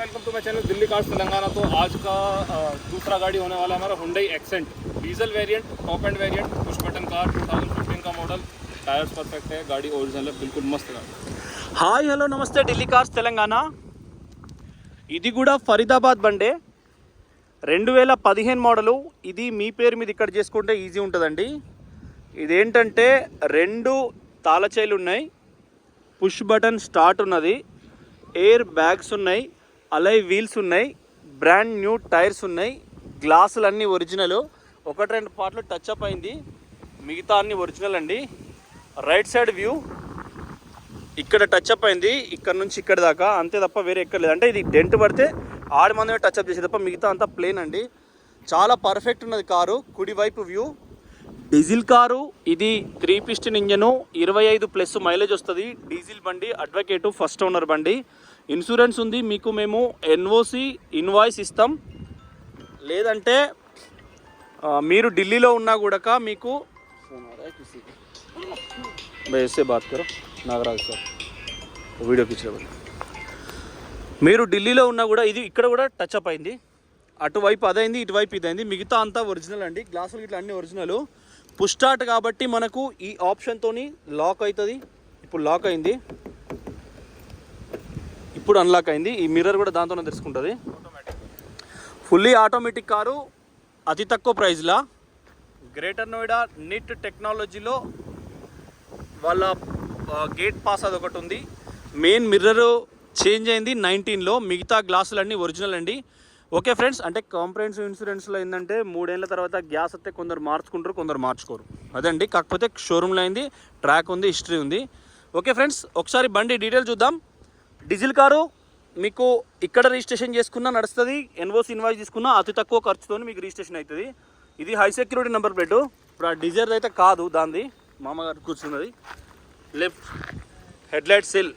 Welcome to my channel Delhi cars Telangana. तो आज का दूसरा गाड़ी होने वाला है हमारा Hyundai Accent diesel variant, top end variant, push button car, 2015 का मॉडल। टायर्स परफेक्ट है, गाड़ी ओरिजिनल है, बिल्कुल मस्त गाड़ी। హాయ్ హలో నమస్తే ఢిల్లీ కార్స్ తెలంగాణ. ఇది కూడా ఫరీదాబాద్ బండే 2015 మోడలు. ఇది మీ పేరు మీద ఇక్కడ చేసుకుంటే ఈజీ ఉంటుందండి. ఇదేంటంటే 2 తాళచైలు ఉన్నాయి, పుష్ బటన్ స్టార్ట్ ఉన్నది, ఎయిర్ బ్యాగ్స్ ఉన్నాయి, అలై వీల్స్ ఉన్నాయి, బ్రాండ్ న్యూ టైర్స్ ఉన్నాయి, గ్లాసులు అన్నీ ఒరిజినల్. 1-2 పార్ట్లు టచ్ అప్ అయింది, మిగతా అన్నీ ఒరిజినల్ అండి. రైట్ సైడ్ వ్యూ ఇక్కడ టచ్ అప్ అయింది, ఇక్కడ నుంచి ఇక్కడ దాకా అంతే తప్ప వేరే ఎక్కడ లేదు. అంటే ఇది డెంట్ పడితే ఆడి మందమే టచ్ అప్ చేసే తప్ప మిగతా అంతా ప్లేన్ అండి. చాలా పర్ఫెక్ట్ ఉన్నది కారు. కుడివైపు వ్యూ డీజిల్ కారు. ఇది 3 పిస్టన్ ఇంజను, 25+ మైలేజ్ వస్తుంది. డీజిల్ బండి, అడ్వకేటు, ఫస్ట్ ఓనర్ బండి. ఇన్సూరెన్స్ ఉంది మీకు. మేము ఎన్ఓసి ఇన్వాయిస్ ఇస్తాం. లేదంటే మీరు ఢిల్లీలో ఉన్నా కూడా మీకు ऐसे बात करो నాగరాజు సార్ వీడియోకి ఇచ్చినప్పుడు మీరు ఢిల్లీలో ఉన్నా కూడా ఇది ఇక్కడ కూడా టచ్ అప్ అయింది. అటువైపు అదైంది, ఇటువైపు ఇదైంది, మిగతా అంతా ఒరిజినల్ అండి. గ్లాసులు ఇట్లా అన్నీ ఒరిజినల్. పుష్ స్టార్ట్ కాబట్టి మనకు ఈ ఆప్షన్తోని లాక్ అవుతుంది. ఇప్పుడు లాక్ అయింది, ఇప్పుడు అన్లాక్ అయింది. ఈ మిర్రర్ కూడా దాంతోనే తెలుసుకుంటుంది. ఫుల్లీ ఆటోమేటిక్ కారు, అతి తక్కువ ప్రైజ్లా. గ్రేటర్ నోయిడా నిట్ టెక్నాలజీలో వాళ్ళ గేట్ పాస్ అది ఒకటి ఉంది. మెయిన్ మిర్రర్ చేంజ్ అయింది 19లో, మిగతా గ్లాసులన్నీ ఒరిజినల్ అండి. ఓకే ఫ్రెండ్స్, అంటే కాంప్రహెన్సివ్ ఇన్సూరెన్స్లో ఏంటంటే 3 ఏళ్ళ తర్వాత గ్యాస్ వస్తే కొందరు మార్చుకుంటారు, కొందరు మార్చుకోరు, అదండి. కాకపోతే షోరూమ్లో అయింది, ట్రాక్ ఉంది, హిస్టరీ ఉంది. ఓకే ఫ్రెండ్స్, ఒకసారి బండి డీటెయిల్ చూద్దాం. డీజిల్ కారు మీకు ఇక్కడ రిజిస్ట్రేషన్ చేసుకున్నా నడుస్తుంది, ఎన్ఓసి ఇన్వాయిస్ తీసుకున్నా అతి తక్కువ ఖర్చుతో మీకు రిజిస్ట్రేషన్ అవుతుంది. ఇది హై సెక్యూరిటీ నెంబర్ ప్లేటు. ఇప్పుడు ఆ డీజర్ అయితే కాదు, దాంది మామగారు కూర్చున్నది. లెఫ్ట్ హెడ్లైట్ సిల్,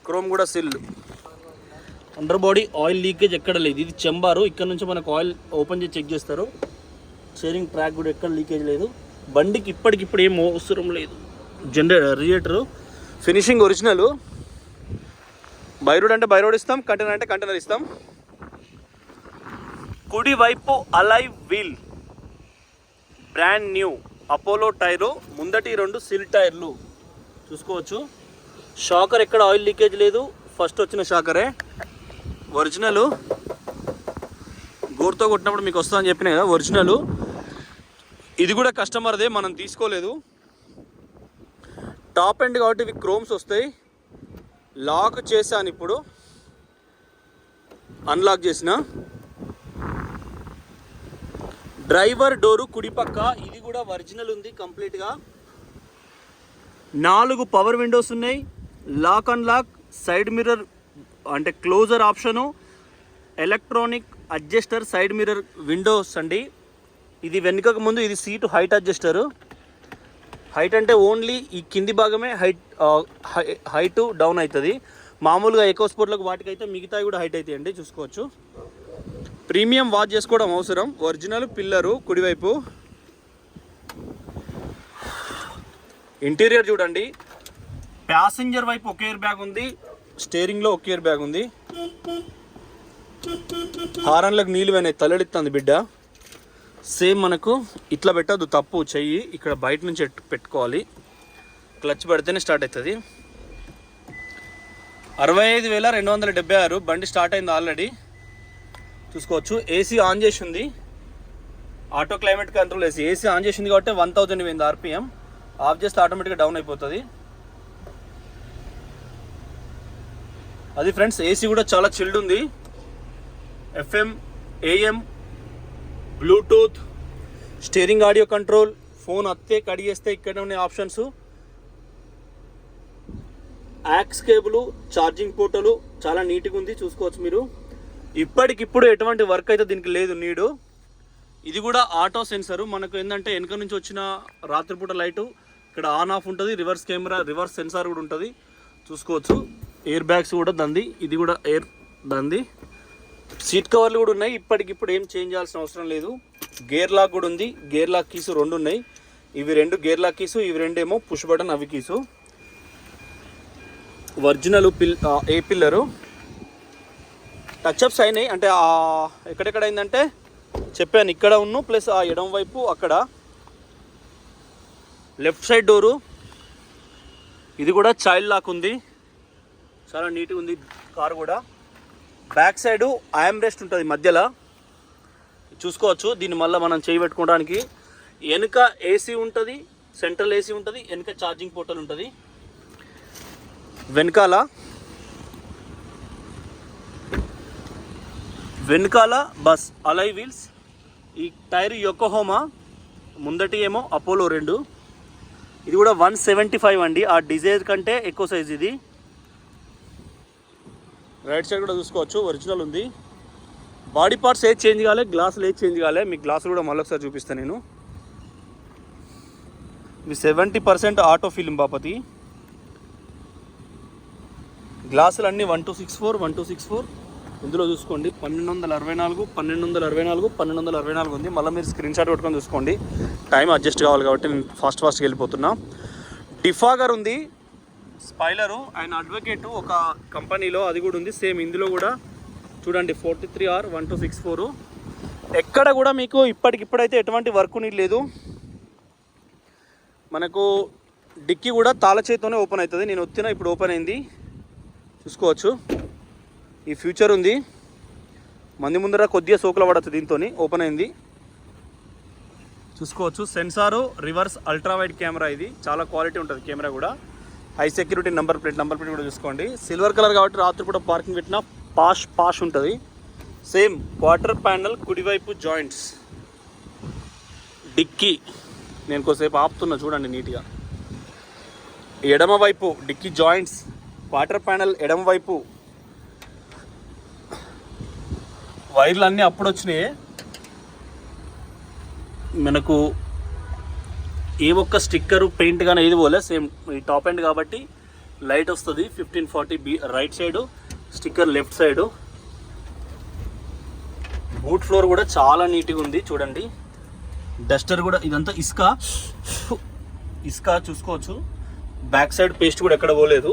క్రోమ్ కూడా seal. Under body oil leakage ఎక్కడ లేదు. ఇది చెంబారు, ఇక్కడ నుంచి మనకు ఆయిల్ ఓపెన్ చేసి చెక్ చేస్తారు. షేరింగ్ ట్రాక్ కూడా ఎక్కడ లీకేజ్ లేదు. బండికి ఇప్పటికిప్పుడు ఏం అవసరం లేదు. Radiator finishing original. బైరోడ్ అంటే బైరోడ్ ఇస్తాం, కంటైనర్ అంటే కంటైనర్ ఇస్తాం. కుడి వైపు alloy wheel, brand new Apollo tyre, ముందటి 2 సిల్ టైర్లు చూసుకోవచ్చు. షాకర్ ఎక్కడ ఆయిల్ లీకేజ్ లేదు, ఫస్ట్ వచ్చిన షాకరే ఒరిజినల్. గోరుతో కొట్టినప్పుడు మీకు వస్తుందని చెప్పినా కదా, ఒరిజినల్. ఇది కూడా కస్టమర్దే, మనం తీసుకోలేదు. టాప్ ఎండ్ కాబట్టి ఇవి క్రోమ్స్ వస్తాయి. లాక్ చేశాను, ఇప్పుడు అన్లాక్ చేసిన. డ్రైవర్ డోరు కుడిపక్క, ఇది కూడా ఒరిజినల్ ఉంది కంప్లీట్గా. 4 పవర్ విండోస్ ఉన్నాయి. లాక్ అన్లాక్, సైడ్ మిర్రర్ అంటే closure option, electronic adjuster, side mirror windows అండి. ఇది వెనుకకు ముందు, ఇది సీటు హైట్ అడ్జస్టరు. హైట్ అంటే ఓన్లీ ఈ కింది భాగమే హైట్ డౌన్ అవుతుంది. మామూలుగా ఎకో స్పోర్ట్లకు వాటికైతే మిగతాయి కూడా హైట్ అవుతాయి అండి, చూసుకోవచ్చు. ప్రీమియం వాచ్ చేసుకోవడం అవసరం. ఒరిజినల్ పిల్లరు కుడివైపు. ఇంటీరియర్ చూడండి. ప్యాసింజర్ వైపు ఒక ఎయిర్ బ్యాగ్ ఉంది, స్టీరింగ్లో ఒక ఎయిర్ బ్యాగ్ ఉంది. హారన్లకు నీళ్ళు పోయినాయి, తల్లడిస్తుంది బిడ్డ. సేమ్ మనకు ఇట్లా పెట్టద్దు, తప్పు చెయ్యి ఇక్కడ బయట నుంచి పెట్టుకోవాలి. క్లచ్ పడితేనే స్టార్ట్ అవుతుంది. 65,276 బండి స్టార్ట్ అయింది ఆల్రెడీ, చూసుకోవచ్చు. ఏసీ ఆన్ చేసి ఉంది, auto climate control AC. AC on చేసింది కాబట్టి 1000 ఆర్పిఎం. ఆఫ్ చేస్తే ఆటోమేటిక్గా డౌన్ అయిపోతుంది. అది ఫ్రెండ్స్, ఏసీ కూడా చాలా చిల్డ్ ఉంది. FM, AM, bluetooth, steering audio control, phone అత్తే కడిగేస్తే ఇక్కడ ఉన్న ఆప్షన్స్, యాక్స్ కేబుల్, ఛార్జింగ్ పోర్టలు చాలా నీట్గా ఉంది, చూసుకోవచ్చు మీరు. ఇప్పటికిప్పుడు ఎటువంటి వర్క్ అయితే దీనికి లేదు, నీడు. ఇది కూడా ఆటో సెన్సరు. మనకు ఏంటంటే వెనక నుంచి వచ్చిన రాత్రిపూట లైటు ఇక్కడ ఆన్ ఆఫ్ ఉంటుంది. రివర్స్ కెమెరా, రివర్స్ సెన్సార్ కూడా ఉంటుంది, చూసుకోవచ్చు. ఎయిర్ బ్యాగ్స్ కూడా దంది, ఇది కూడా ఎయిర్ దంది. సీట్ కవర్లు కూడా ఉన్నాయి. ఇప్పటికిప్పుడు ఏం చేంజ్ చేయాల్సిన అవసరం లేదు. గేర్ లాక్ కూడా ఉంది. గేర్ లాక్ కీసు 2 ఉన్నాయి. ఇవి 2 గేర్ లాక్ కీసు, ఇవి 2 ఏమో పుష్ బటన్ అవి కీసు. ఒరిజినల్ ఏ పిల్లరు. టచ్అప్స్ అయినాయి, అంటే ఎక్కడెక్కడ అయిందంటే చెప్పాను, ఇక్కడ ఉన్న ప్లస్ ఆ ఎడం వైపు అక్కడ. లెఫ్ట్ సైడ్ డోరు ఇది కూడా చైల్డ్ లాక్ ఉంది, చాలా నీట్గా ఉంది కారు కూడా. బ్యాక్ సైడు ఐఎమ్ రెస్ట్ ఉంటుంది మధ్యలో, చూసుకోవచ్చు. దీన్ని మళ్ళీ మనం చేయి పెట్టుకోవడానికి. వెనుక ఏసీ ఉంటుంది, సెంట్రల్ ఏసీ ఉంటుంది, వెనుక ఛార్జింగ్ పోర్టల్ ఉంటుంది. వెనకాల బస్ అలై వీల్స్. ఈ టైర్ యొకోహోమా, ముందటి ఏమో అపోలో 2. ఇది కూడా 175 అండి, ఆ డిజైర్ కంటే ఎక్కువ సైజ్ ఇది. రైట్ సైడ్ కూడా చూసుకోవచ్చు, ఒరిజినల్ ఉంది. బాడీ పార్ట్స్ ఏది చేంజ్ కాలే, గ్లాసులు ఏది చేంజ్ కాలే. మీకు గ్లాసులు కూడా మళ్ళీ ఒకసారి చూపిస్తాను నేను. ఇది 70% ఆటో ఫిల్మ్ బాపతి. గ్లాసులు అన్నీ 1264 ఇందులో చూసుకోండి. 1264 ఉంది. మళ్ళీ మీరు స్క్రీన్ షాట్ పెట్టుకొని చూసుకోండి, టైం అడ్జస్ట్ కావాలి కాబట్టి నేను ఫాస్ట్గా వెళ్ళిపోతున్నా. డిఫాగర్ ఉంది, స్పైలరు అండ్ అడ్వకేట్ ఒక కంపెనీలో అది కూడా ఉంది. సేమ్ ఇందులో కూడా చూడండి 43R1264. ఎక్కడ కూడా మీకు ఇప్పటికిప్పుడైతే ఎటువంటి వర్క్ నీట్ లేదు. మనకు డిక్కీ కూడా తాళ చేతితోనే ఓపెన్ అవుతుంది. నేను వచ్చిన ఇప్పుడు ఓపెన్ అయింది, చూసుకోవచ్చు. ఈ ఫ్యూచర్ ఉంది, మంది ముందర కొద్దిగా సోకుల పడుతుంది, దీంతో ఓపెన్ అయింది, చూసుకోవచ్చు. Sensor, reverse ultra wide camera, ఇది చాలా క్వాలిటీ ఉంటుంది కెమెరా కూడా. హై సెక్యూరిటీ నెంబర్ ప్లేట్ కూడా చూసుకోండి. సిల్వర్ కలర్ కాబట్టి రాత్రి కూడా పార్కింగ్ పెట్టిన పాష్ ఉంటుంది. సేమ్ క్వార్టర్ ప్యానల్, కుడివైపు జాయింట్స్. డిక్కీ నేను కొద్దిసేపు ఆపుతున్నా చూడండి నీట్గా. ఎడమ వైపు డిక్కీ జాయింట్స్, క్వార్టర్ ప్యానల్ ఎడమ వైపు. వైర్లు అన్నీ అప్పుడు వచ్చినాయి, మనకు ఏ ఒక్క స్టిక్కరు పెయింట్ కానీ ఏది పోలే. సేమ్ ఈ టాప్ ఎండ్ కాబట్టి లైట్ వస్తుంది. 1540B right side, sticker left side. Boot floor కూడా చాలా నీట్గా ఉంది చూడండి. డస్టర్ కూడా, ఇదంతా ఇసుక చూసుకోవచ్చు. బ్యాక్ సైడ్ పేస్ట్ కూడా ఎక్కడ పోలేదు.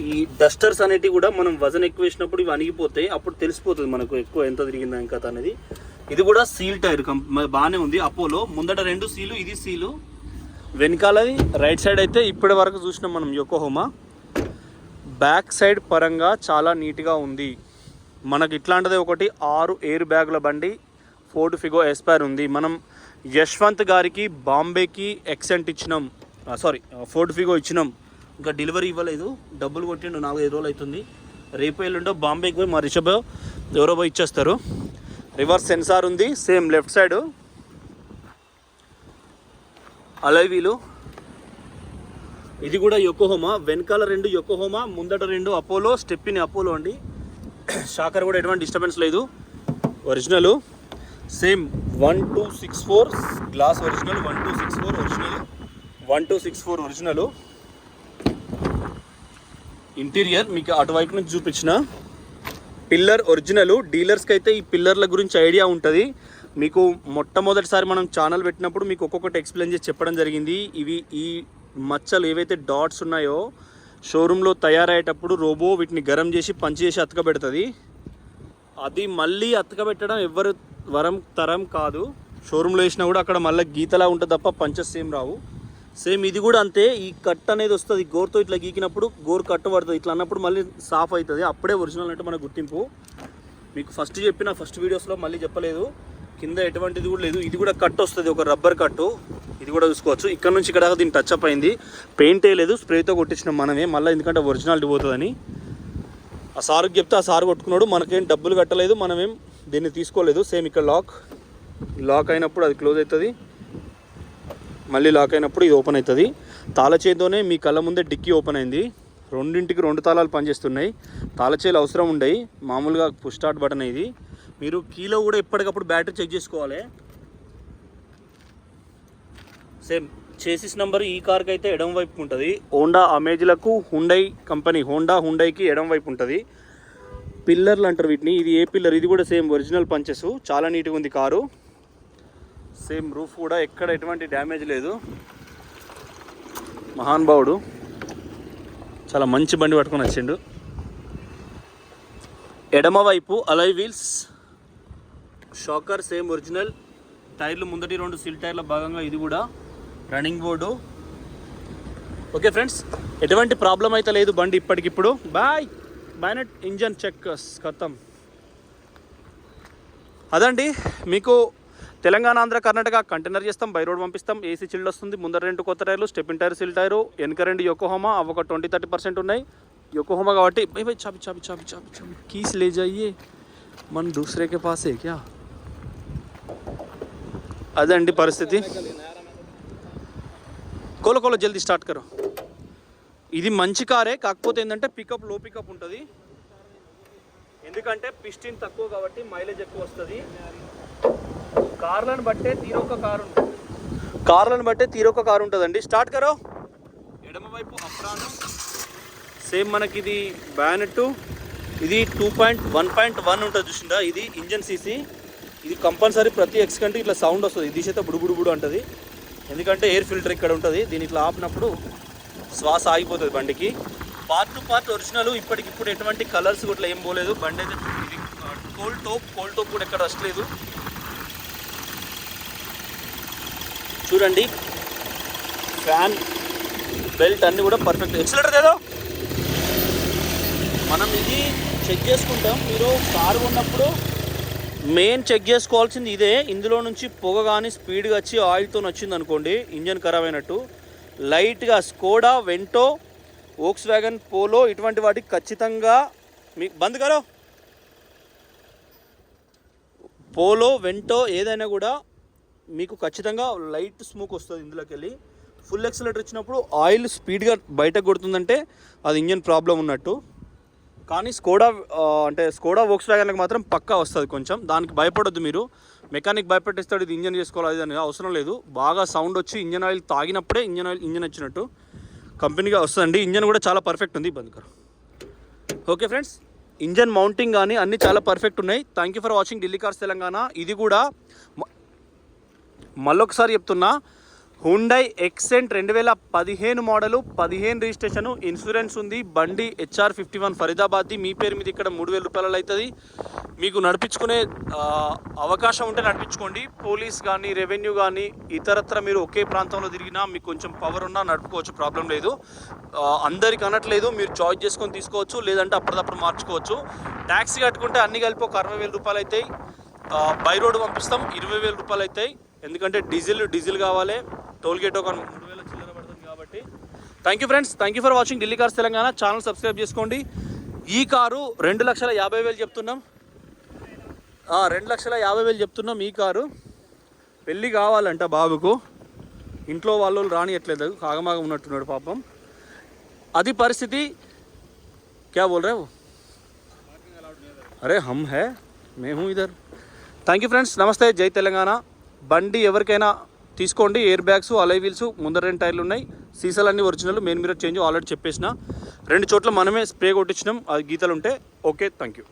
ఈ డస్టర్స్ అనేటివి కూడా మనం వజన్ ఎక్కువ వేసినప్పుడు ఇవి అణిగిపోతాయి, అప్పుడు తెలిసిపోతుంది మనకు ఎక్కువ ఎంత తిరిగిందా ఇంకా అనేది. ఇది కూడా సీల్ టైర్ బాగానే ఉంది. అపోలో ముందట 2 సీలు, ఇది సీలు. వెనకాలది రైట్ సైడ్ అయితే ఇప్పటి వరకు చూసినాం మనం యొకోహోమా. బ్యాక్ సైడ్ పరంగా చాలా నీట్గా ఉంది. మనకి ఇట్లాంటిదే ఒకటి 6 ఎయిర్ బ్యాగుల బండి ఫోర్డ్ ఫిగో ఎస్పైర్ ఉంది. మనం యశ్వంత్ గారికి బాంబేకి ఎక్సెంట్ ఇచ్చినాం, ఫోర్డ్ ఫిగో ఇచ్చినాం, ఇంకా డెలివరీ ఇవ్వలేదు. డబ్బులు కొట్టిండు, 4-5 రోజులు అవుతుంది. రేపు ఎల్లుండో బాంబేకి పోయి మా రిషబ్ ఎవరో పోయి ఇచ్చేస్తారు. రివర్స్ సెన్సార్ ఉంది. సేమ్ లెఫ్ట్ సైడు అలై వీలు. ఇది కూడా యొకోహోమా, వెనకాల 2 యొకోహోమా, ముందట 2 అపోలో. స్టెప్పిని అపోలో అండి. షాకర్ కూడా ఎటువంటి డిస్టర్బెన్స్ లేదు, original. Same 1264 glass original, 1264 original. Interior మీకు అటువైపు నుంచి చూపించిన. Pillar original. డీలర్స్కి అయితే ఈ పిల్లర్ల గురించి ఐడియా ఉంటుంది. మీకు మొట్టమొదటిసారి మనం ఛానల్ పెట్టినప్పుడు మీకు ఒక్కొక్కటి ఎక్స్ప్లెయిన్ చేసి చెప్పడం జరిగింది. ఈ మచ్చలు ఏవైతే డాట్స్ ఉన్నాయో షోరూంలో తయారయ్యేటప్పుడు రోబో వీటిని గరం చేసి పంచి చేసి అతకబెడుతుంది. అది మళ్ళీ అతకబెట్టడం ఎవరు తరం కాదు. షోరూంలో వేసినా కూడా అక్కడ మళ్ళీ గీతలా ఉంటుంది తప్ప పంచెస్ సేమ్ రావు. సేమ్ ఇది కూడా అంతే. ఈ కట్ అనేది వస్తుంది, గోరుతో ఇట్లా గీకినప్పుడు గోరు కట్టు పడుతుంది. ఇట్లా అన్నప్పుడు మళ్ళీ సాఫ్ అవుతుంది, అప్పుడే ఒరిజినల్ అంటే మన గుర్తింపు. మీకు ఫస్ట్ చెప్పిన ఫస్ట్ వీడియోస్లో మళ్ళీ చెప్పలేదు, కింద ఎటువంటిది కూడా లేదు. ఇది కూడా కట్ వస్తుంది, ఒక రబ్బర్ కట్టు. ఇది కూడా చూసుకోవచ్చు. ఇక్కడ నుంచి ఇక్కడ దీన్ని టచ్ అప్ అయింది, పెయింట్ వేయలేదు, స్ప్రేతో కొట్టించినాం మనమే మళ్ళీ, ఎందుకంటే ఒరిజినాలిటీ పోతుందని. ఆ సార్కి చెప్తే ఆ సార్ కొట్టుకున్నాడు, మనకేం డబ్బులు కట్టలేదు, మనమేం దీన్ని తీసుకోలేదు. సేమ్ ఇక్కడ లాక్ అయినప్పుడు అది క్లోజ్ అవుతుంది, మళ్ళీ లాక్ అయినప్పుడు ఇది ఓపెన్ అవుతుంది. తాళచేతోనే మీ కళ్ళ ముందే డిక్కీ ఓపెన్ అయింది. రెండింటికి 2 తాళాలు పనిచేస్తున్నాయి. తాళచేలు అవసరం ఉండయి, మామూలుగా పుష్ స్టార్ట్ బటన్ ఇది. మీరు కీలో కూడా ఎప్పటికప్పుడు బ్యాటరీ చెక్ చేసుకోవాలి. సేమ్ చేసిస్ నెంబర్ ఈ కార్కి అయితే ఎడం వైపు ఉంటుంది. హోండా అమేజ్లకు హుండై కంపెనీ, హుండైకి ఎడం వైపు ఉంటుంది. పిల్లర్లు అంటారు వీటిని. ఇది ఏ పిల్లర్, ఇది కూడా సేమ్ ఒరిజినల్ పంచెస్, చాలా నీట్గా ఉంది కారు. సేమ్ రూఫ్ కూడా ఎక్కడ ఎటువంటి డ్యామేజ్ లేదు. మహానుభావుడు చాలా మంచి బండి పట్టుకొని వచ్చిండు. ఎడమ వైపు అలై వీల్స్, షాకర్ సేమ్ ఒరిజినల్, టైర్లు ముందటి 2 సీల్ టైర్ల భాగంగా ఇది కూడా రన్నింగ్ బోర్డు. ఓకే ఫ్రెండ్స్, ఎటువంటి ప్రాబ్లం అయితే లేదు బండి ఇప్పటికిప్పుడు. బ్యానెట్ ఇంజన్ చెక్ ఖతం. అదండి మీకు తెలంగాణ, ఆంధ్ర, కర్ణాటక కంటైనర్ చేస్తాం, బై రోడ్ పంపిస్తాం. ఏసీ చిల్డ్ వస్తుంది, ముందర 2 కొత్త టైర్లు, స్టెపిన్ టైర్, సీల్ టైరు, వెనక 2 యోకోహామా, అవి ఒక 20-30% ఉన్నాయి. योकोहामा కాబట్టి भाई चाबी चाबी चाबी चाबी चाबी कीस ले जाइए, मन दूसरे के पास है क्या? అదండి పరిస్థితి. కోలో కోలో జల్దీ స్టార్ట్ కరో. ఇది మంచి కారే, కాకపోతే ఏంటంటే పికప్ లో పికప్ ఉంటుంది, ఎందుకంటే పిస్టిన్ తక్కువ కాబట్టి మైలేజ్ ఎక్కువ వస్తుంది. కార్లను బట్టే తీరొక కారు ఉంటుందండి. స్టార్ట్ కరో. ఎడమ వైపు అప్రాను సేమ్ మనకి ఇది బ్యానెట్, ఇది 1.1 ఉంటుంది చూసిందా, ఇది ఇంజన్ సీసీ. ఇది కంపల్సరీ ప్రతి ఎక్స్కంటే ఇట్లా సౌండ్ వస్తుంది, ఇది చేత బుడుబుడు అంటుంది, ఎందుకంటే ఎయిర్ ఫిల్టర్ ఇక్కడ ఉంటుంది. దీని ఇట్లా ఆపినప్పుడు శ్వాస ఆగిపోతుంది బండికి. పార్ట్ టు పార్ట్ ఒరిజినల్, ఇప్పటికిప్పుడు ఎటువంటి కలర్స్ ఇట్లా ఏం పోలేదు. బండి అయితే ఇది కోల్డ్ టోప్ కూడా ఎక్కడ వస్తలేదు. చూడండి, ఫ్యాన్ బెల్ట్ అన్నీ కూడా పర్ఫెక్ట్. ఎక్సిలరేటర్ ఏదో మనం ఇది చెక్ చేసుకుంటాం. మీరు కారు ఉన్నప్పుడు మెయిన్ చెక్ చేసుకోవాల్సింది ఇదే. ఇందులో నుంచి పొగ కానీ స్పీడ్గా వచ్చి ఆయిల్తో వచ్చింది అనుకోండి, ఇంజన్ ఖరాబ్ అయినట్టు. లైట్గా Skoda, Vento, Volkswagen Polo ఇటువంటి వాటికి ఖచ్చితంగా మీ బంద్ కరో. పోలో, వెంటో ఏదైనా కూడా మీకు ఖచ్చితంగా లైట్ స్మోక్ వస్తుంది ఇందులోకి వెళ్ళి. ఫుల్ ఎక్సలేటర్ ఇచ్చినప్పుడు ఆయిల్ స్పీడ్గా బయటకు కొడుతుందంటే అది ఇంజన్ ప్రాబ్లం ఉన్నట్టు. కానీ స్కోడా వోక్స్ వ్యాగన్కి మాత్రం పక్కా వస్తుంది కొంచెం, దానికి భయపడొద్దు మీరు. మెకానిక్ భయపెట్టిస్తాడు ఇది ఇంజన్ చేసుకోవాలి అని అవసరం లేదు. బాగా సౌండ్ వచ్చి ఇంజన్ ఆయిల్ తాగినప్పుడే ఇంజన్ వచ్చినట్టు కంపెనీగా వస్తుందండి. ఇంజన్ కూడా చాలా పర్ఫెక్ట్ ఉంది బంద్కర్. ఓకే ఫ్రెండ్స్, ఇంజన్ మౌంటింగ్ కానీ అన్నీ చాలా పర్ఫెక్ట్ ఉన్నాయి. Thank you for watching Delhi cars Telangana. ఇది కూడా మళ్ళొకసారి చెప్తున్నా, హుండై ఎక్సెంట్ 2015 మోడలు, 15 రిజిస్ట్రేషను, ఇన్సూరెన్స్ ఉంది. బండి HR51 ఫరీదాబాద్ది. మీ పేరు మీద ఇక్కడ 3,000 రూపాయలు అవుతుంది. మీకు నడిపించుకునే అవకాశం ఉంటే నడిపించుకోండి. పోలీస్ కానీ, రెవెన్యూ కానీ, ఇతరత్ర మీరు ఒకే ప్రాంతంలో తిరిగినా మీకు కొంచెం పవర్ ఉన్నా నడుపుకోవచ్చు, ప్రాబ్లం లేదు. అందరికి అనట్లేదు, మీరు చాయిస్ చేసుకొని తీసుకోవచ్చు, లేదంటే అప్పటిదప్పుడు మార్చుకోవచ్చు. ట్యాక్సీ కట్టుకుంటే అన్ని కలిపి ఒక 60,000 రూపాయలు అవుతాయి. బై రోడ్ పంపిస్తాం 20,000 రూపాయలు అవుతాయి, ఎందుకంటే డీజిల్ కావాలి. టోల్ గేట్ ఒక 3,000 చిల్లర పడుతుంది కాబట్టి. Thank you friends, thank you for watching Delhi cars Telangana. Channel subscribe చేసుకోండి. ఈ కారు 2,50,000 చెప్తున్నాం, 2,50,000 చెప్తున్నాం. ఈ కారు పెళ్ళి కావాలంట బాబుకు, ఇంట్లో వాళ్ళు రానియట్లేదు, కాగమాగం ఉన్నట్టున్నాడు పాపం. అది పరిస్థితి. క్యా బోల్ రే వో? అరే హమ్ హై, మే హూ ఇధర్. థ్యాంక్ యూ ఫ్రెండ్స్, నమస్తే, జై తెలంగాణ. బండి ఎవరికైనా తీసుకోండి. ఎయిర్ బ్యాగ్స్, అలై వీల్స్, ముందర 2 టైర్లు ఉన్నాయి. సీసాలన్నీ original, main mirror change already చెప్పేసిన. 2 చోట్ల మనమే స్ప్రే కొట్టించినాం, అది గీతలు ఉంటే. Okay, thank you.